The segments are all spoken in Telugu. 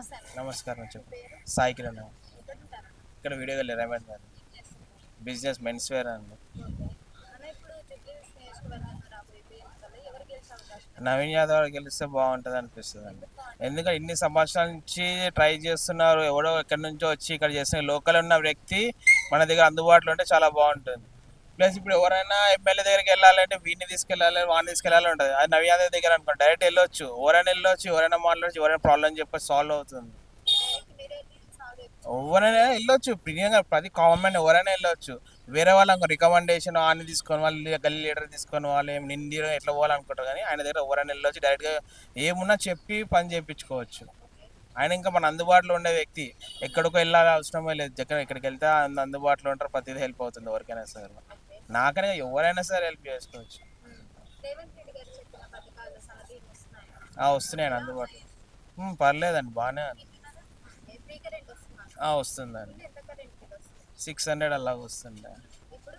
నమస్తే అండి. నమస్కారం మీ చెప్పు. పేరు? సాయి కిరణ్ ఎక్కడుంటారు? ఇక్కడ వీడియో గల్లి రేవంత్ గారు ఏం చేస్తుంటారు? బిజినెస్ మెన్స్ వేర్ అండి. ఓకే. అన్న ఇప్పుడు జూబ్లీహిల్స్ నియోజకవర్గంలో రాబోయే ఉప ఎన్నికల్లో ఎవరు గెలిచే అవకాశం ఉంది? నవీన్ యాదవ్ గెలిస్తే బాగుంటుంది అనిపిస్తుంది అండి. ఎందుకు బాగుంటది? ఎందుకంటే ఇన్ని సంవత్సరాల నుంచి ట్రై చేస్తున్నారు, ఎవడో ఎక్కడి నుంచో వచ్చి ఇక్కడ చేస్తున్న లోకల్ ఉన్న వ్యక్తి మన దగ్గర అందుబాటులో ఉంటే చాలా బాగుంటుంది. ప్లస్ ఇప్పుడు ఎవరైనా ఎమ్మెల్యే దగ్గరికి వెళ్ళాలంటే వీడిని తీసుకెళ్ళాలి, వాడిని తీసుకెళ్ళాలి ఉంటుంది. అది నవీన్ యాదవ్ దగ్గర అనుకోండి, డైరెక్ట్ వెళ్ళొచ్చు, ఎవరైనా వెళ్ళొచ్చు, ఎవరైనా మాట్లాడచ్చు, ఎవరైనా ప్రాబ్లం చెప్పి సాల్వ్ అవుతుంది. డైరెక్ట్ మీరే వెళ్ళి సాల్వ్ చేయించుకోవచ్చు. ఎవరైనా వెళ్ళొచ్చు, ప్రియంగా ప్రతి కామన్ మ్యాన్ ఎవరైనా వెళ్ళొచ్చు. వేరే వాళ్ళకి రికమెండేషన్ ఆయన తీసుకొని వాళ్ళు గల్లీ లీడర్ తీసుకొని వాళ్ళు ఏం నిండి ఎట్లా పోవాలనుకుంటారు, కానీ ఆయన దగ్గర ఎవరైనా వెళ్ళొచ్చు, డైరెక్ట్గా ఏమున్నా చెప్పి పని చేయించుకోవచ్చు. ఓకే. ఆయన ఇంకా మన అందుబాటులో ఉండే వ్యక్తి, ఎక్కడికో వెళ్ళాలి అవసరమే లేదు, జగన్ ఎక్కడికి వెళ్తే అందుబాటులో ఉంటారు, ప్రతిదీ హెల్ప్ అవుతుంది ఎవరికైనా సరే. ఓకే. నాకనే ఎవరైనా సరే హెల్ప్ చేసుకోవచ్చు. రేవంత్ రెడ్డి గారు చెప్పిన పథకాలు సలహాలు వస్తున్నాయా? వస్తున్నాయండి ఎలా అందుబాటులో. ఉన్నాయి? పర్లేదండి, బాగానే ఉంది. వింటున్నారా? ఓకే. ఫ్రీ కరెంట్ వస్తుందా? వస్తుందండి. ముందు ఎంత కరెంట్ బిల్ వస్తుంది? 600 అలాగ వస్తుంది. ఇప్పుడు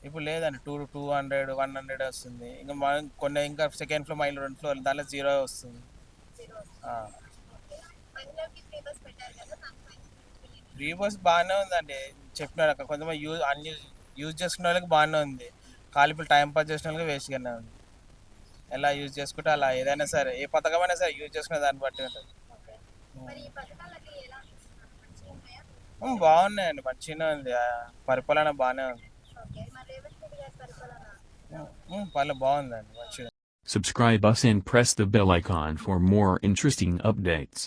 ఇప్పుడు లేదండి, 200 100 వస్తుంది. ఇంకా మనం కొన్ని ఇంకా సెకండ్ ఫ్లోర్ మైల్ 2 ఫ్లోర్ దాంట్లో 0 వస్తుంది. జీరో వస్తుంది. ఆ. ఓకే. మహిళలకి ఫ్రీ బస్ పెట్టారు కదా, దానిపైన మీ opinion ఫ్రీ ఏంటి? బస్ బాగానే ఉందండి. చెప్పినారు అక్కడ కొంతమంది యూజ్ చేసుకునే వాళ్ళకి బాగానే ఉంది, ఖాళీ ఇప్పుడు టైం పాస్ చేసిన వాళ్ళకి వేస్ట్గానే ఉంది. ఎలా యూజ్ చేసుకుంటే అలా, ఏదైనా సరే ఏ పథకమైనా సరే యూజ్ చేసుకునే దాన్ని బట్టి ఉంటుంది. ఓకే. మరి ఈ పథకాలన్నీ ఎలా అనిపిస్తున్నారు? మంచిగా ఉన్నాయా? బాగున్నాయండి, మంచిగానే ఉంది. పరిపాలన బాగానే ఉంది. ఓకే. మరి రేవంత్ రెడ్డి గారి పరిపాలన పర్లేదు, బాగుందండి, మంచిగా. Subscribe us and press the bell icon for more interesting updates.